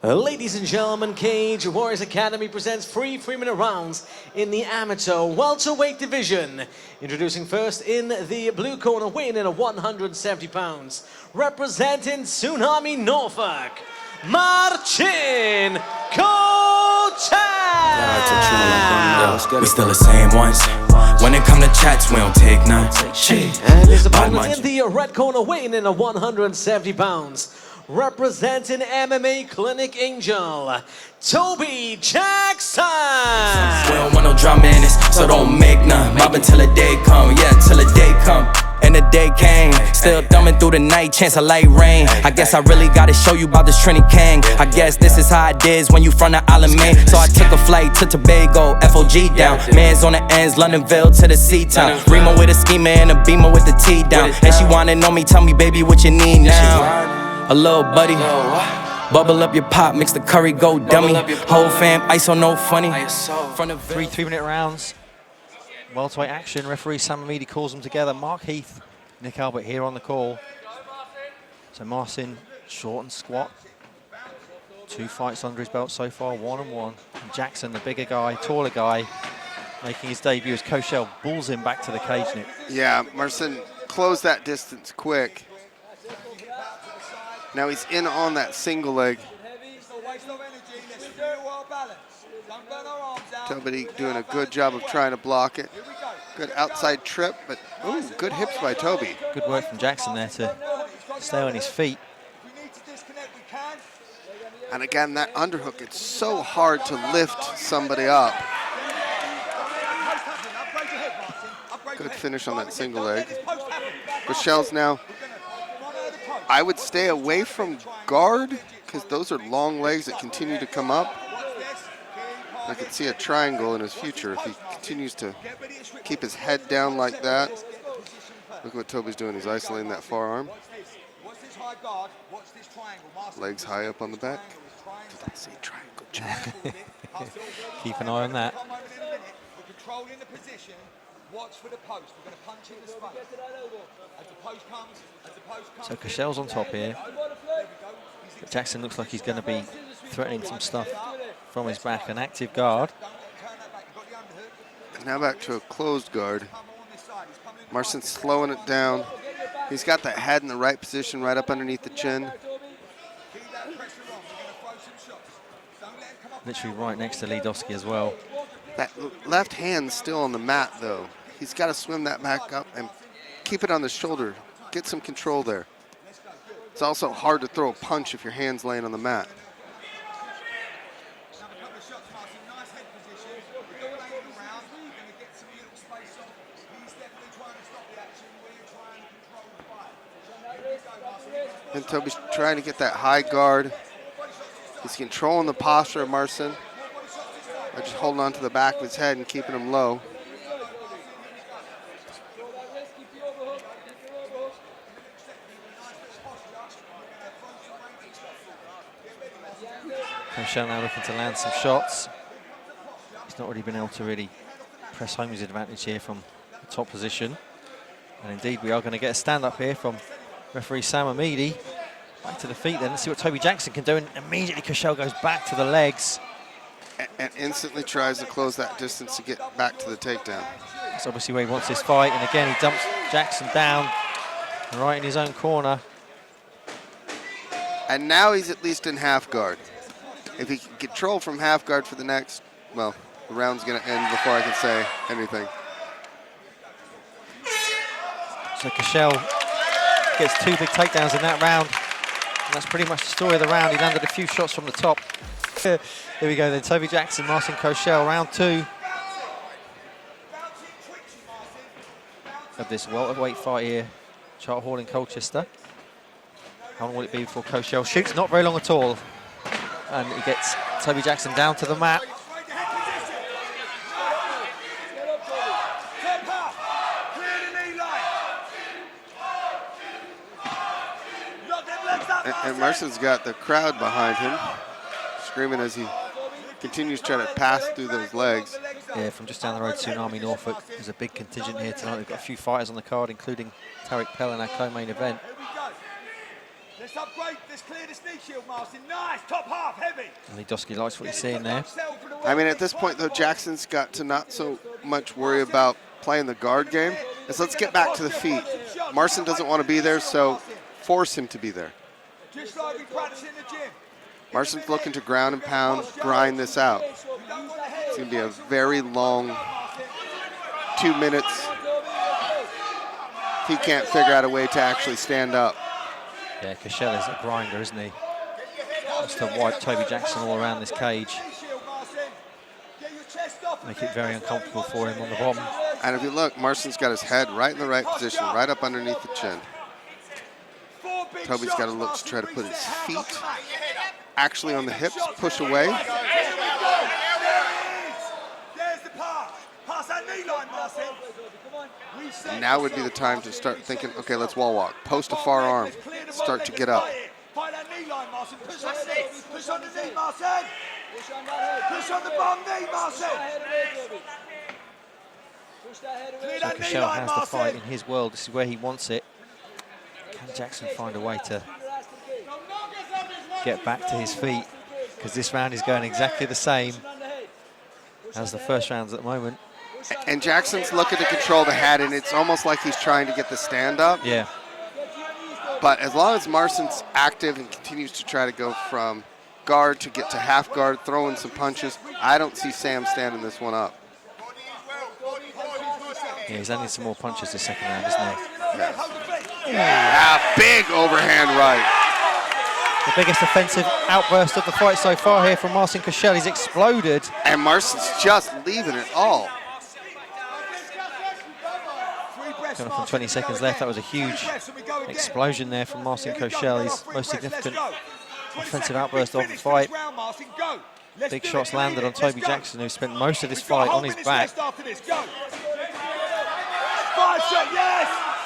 Ladies and gentlemen, Cage Warriors Academy presents 3 3-minute rounds in the amateur welterweight division. Introducing first in the blue corner, weighing in at 170 pounds, representing Tsunami Norfolk, Marcin Kochel! We still the same ones. When it come to chats, we don't take none. And his opponent in the red corner, weighing in at 170 pounds, representing MMA Clinic Angel, Toby Jackson. We don't want no drama in this, so don't make none. Mob until the day come, yeah, till the day come. And the day came, still thumbing through the night, chance of light rain. I guess I really gotta show you about this Trinity King. I guess this is how it is when you from the island, man. So I took a flight to Tobago, FOG down. Man's on the ends, Londonville to the C-town. Remo with a schemer and a beamer with the T down. And she wanna know me, tell me, baby, what you need now. A little buddy, bubble up your pop, mix the curry, go dummy. Whole fam, ice on no funny. 3 3-minute rounds. Welterweight action. Referee Sam Amidi calls them together. Mark Heath, Nick Albert here on the call. So Marcin, short and squat. 2 fights under his belt so far, 1-1. And Jackson, the bigger guy, taller guy, making his debut as KOCHEL bulls him back to the cage, Nick. Yeah, Marcin closed that distance quick. Now he's in on that single leg. Toby doing a good job of trying to block it. Good outside trip, but ooh, good hips by Toby. Good work from Jackson there to stay on his feet. And again, that underhook, it's so hard to lift somebody up. Good finish on that single leg. KOCHEL's now, I would stay away from guard because those are long legs that continue to come up. I could see a triangle in his future if he continues to keep his head down like that. Look what Toby's doing, he's isolating that forearm. Legs high up on the back. Did I say triangle, Jack? Keep an eye on that. Watch for the post. We're going to punch in the space. As the post comes, So KOCHEL's on top here. But Jackson looks like he's going to be threatening some stuff from his back. An active guard. Now back to a closed guard. Marcin's slowing it down. He's got that head in the right position, right up underneath the chin. Literally right next to Lidowski as well. That left hand's still on the mat, though. He's got to swim that back up and keep it on the shoulder. Get some control there. It's also hard to throw a punch if your hand's laying on the mat. And Toby's trying to get that high guard. He's controlling the posture of Marcin. Just holding on to the back of his head and keeping him low. KOCHEL now looking to land some shots. He's not really been able to really press home his advantage here from the top position. And indeed, we are going to get a stand up here from referee Sam Amidi. Back to the feet then. Let's see what Toby Jackson can do. And immediately KOCHEL goes back to the legs. And instantly tries to close that distance to get back to the takedown. That's obviously where he wants this fight. And again, he dumps Jackson down right in his own corner. And now he's at least in half guard. If he can control from half guard for the next, well, the round's going to end before I can say anything. So KOCHEL gets 2 big takedowns in that round. And that's pretty much the story of the round. He landed a few shots from the top. Here we go then, Toby Jackson, Marcin Kochel, round 2 of this welterweight fight here, Chart Hall in Colchester. How long will it be before KOCHEL shoots? Not very long at all. And he gets Toby Jackson down to the mat. And Marcin's got the crowd behind him, screaming as he continues trying to pass through those legs. Yeah, from just down the road, Tsunami Norfolk. There's a big contingent here tonight. We've got a few fighters on the card, including Tariq Pell in our co-main event. Let's upgrade, let's clear this knee shield, Martin. Nice, top half, heavy. Lidowski likes what he's seeing there. I mean, at this point, though, Jackson's got to not so much worry about playing the guard game. Let's get back to the feet. Marcin doesn't want to be there, so force him to be there. Just like we practice in the gym. Marcin's looking to ground and pound, grind this out. It's going to be a very long 2 minutes if he can't figure out a way to actually stand up. Yeah, KOCHEL is a grinder, isn't he? Just to wipe Toby Jackson all around this cage. Make it very uncomfortable for him on the bottom. And if you look, Marcin's got his head right in the right position, right up underneath the chin. Toby's got to look to try to put his feet actually on the hips, push away. There's the pass. Pass that knee line, Marcin. And now would be the time to start thinking, okay, let's wall walk. Post a far arm, start to get up. Find that knee line, Marcin. Push on the knee. Push on the knee, Marcin. Push on the bum knee, Marcin. So KOCHEL has the fight in his world. This is where he wants it. Can Jackson find a way to get back to his feet? Because this round is going exactly the same as the first rounds at the moment. And Jackson's looking to control the head, and it's almost like he's trying to get the stand up. Yeah. But as long as Marcin's active and continues to try to go from guard to get to half guard, throwing some punches, I don't see Sam standing this one up. Yeah, he's adding some more punches this second round, isn't he? Yes. Big overhand right. The biggest offensive outburst of the fight so far here from Marcin KOCHEL. He's exploded. And Marcin's just leaving it all. Coming from 20 seconds left, that was a huge explosion there from Marcin KOCHEL. His most significant offensive outburst of the fight. Big shots landed on Toby Jackson, who spent most of this fight on his back.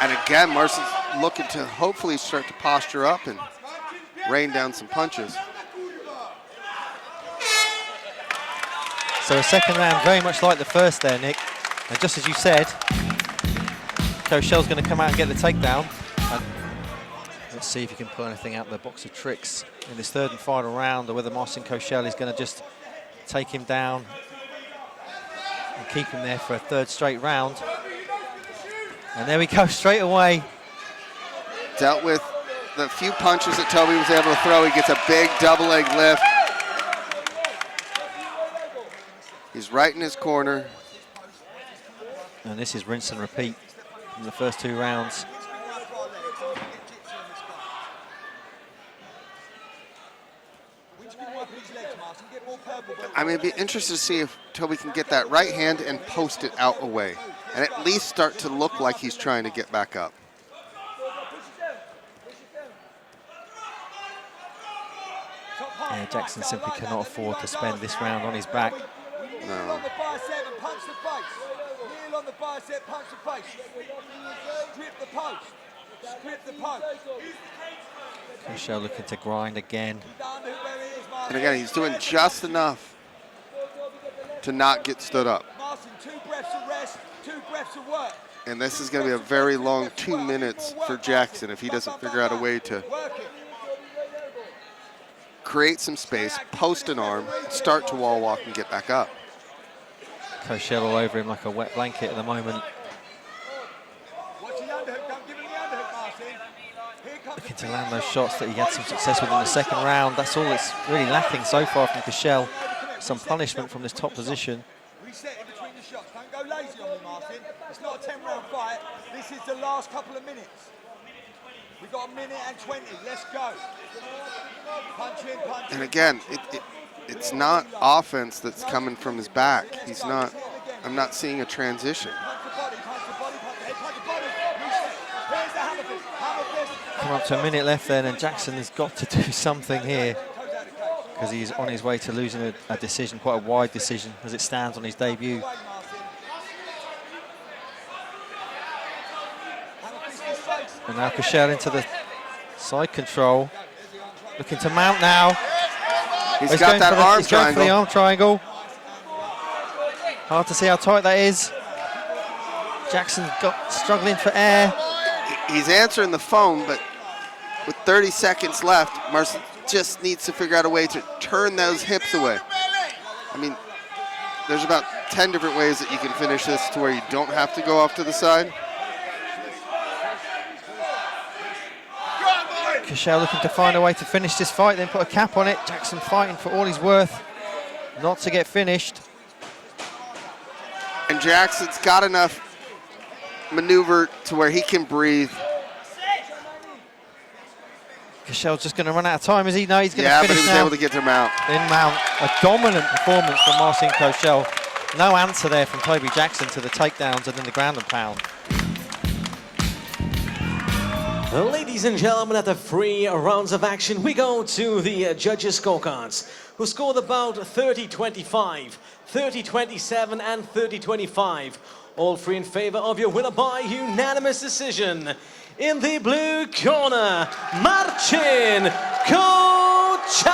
And again, Marcin's looking to hopefully start to posture up and rain down some punches. So a second round very much like the first there, Nick. And just as you said, KOCHEL's going to come out and get the takedown. And let's see if he can pull anything out of the box of tricks in this third and final round, or whether Marcin KOCHEL is going to just take him down and keep him there for a third straight round. And there we go, straight away. Dealt with the few punches that Toby was able to throw. He gets a big double leg lift. He's right in his corner. And this is rinse and repeat from the first two rounds. I mean, it'd be interesting to see if Toby can get that right hand and post it out away, and at least start to look like he's trying to get back up. Yeah, Jackson simply cannot afford to spend this round on his back. No. On the bicep and punch the face. Kneel on the bicep, punch the face. Strip the post. Strip the post. KOCHEL looking to grind again. And again, he's doing just enough to not get stood up. Marcin, 2 breaths of rest, 2 breaths of work. And this is going to be a very long 2 minutes for Jackson if he doesn't figure out a way to create some space, post an arm, start to wall walk and get back up. KOCHEL all over him like a wet blanket at the moment. Looking to land those shots that he had some success with in the second round. That's all that's really lacking so far from KOCHEL. Some punishment from this top position. Reset in between the shots. Don't go lazy on me, Marcin. It's not a 10-round fight. This is the last couple of minutes. We've got 1 minute and 20. Let's go. Punch in, punch in. And again, it's not offense that's coming from his back. He's not, I'm not seeing a transition. Punch the body, punch the body, punch the head, punch the body. Reset. Here's the hammer fist, hammer fist. Come up to a minute left then, and Jackson has got to do something here, because he's on his way to losing a decision, quite a wide decision, as it stands on his debut. And now KOCHEL into the side control, looking to mount now. He's got that arm He's going for the triangle. arm triangle. Hard to see how tight that is. Jackson struggling for air. He's answering the phone, but with 30 seconds left, Marcin just needs to figure out a way to turn those hips away. I mean, there's about 10 different ways that you can finish this to where you don't have to go off to the side. KOCHEL looking to find a way to finish this fight, then put a cap on it. Jackson fighting for all he's worth, not to get finished. And Jackson's got enough maneuver to where he can breathe. KOCHEL's just going to run out of time, is he? No, he's going to Yeah, finish but he was now. able to get to mount. In mount, a dominant performance from Marcin KOCHEL. No answer there from Toby Jackson to the takedowns and then the ground and pound. Ladies and gentlemen, after 3 rounds of action, we go to the judges' scorecards, who scored about 30-25, 30-27 and 30-25. All 3 in favor of your winner by unanimous decision. In the blue corner, Marcin KOCHEL.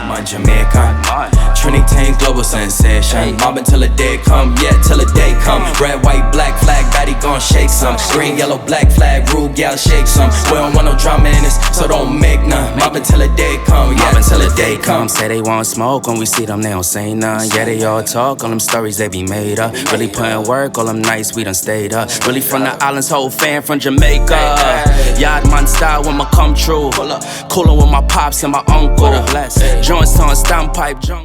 I'm a Jamaican, Trinity global sensation. Mob until the day come, yeah, till the day come. Red, white, black flag, baddie gon' shake some. Green, yellow, black flag, rude gal shake some. We don't want no drama in this, so don't make none. Mob until the day come, yeah, until the day come. Say they want smoke, when we see them, they don't say none. Yeah, they all talk, all them stories they be made up. Really putting work, all them nights we done stayed up. Really from the islands, whole fan from Jamaica. Yard man style when my come true. Coolin' with my pops and my uncle. Joints on standpipe junk.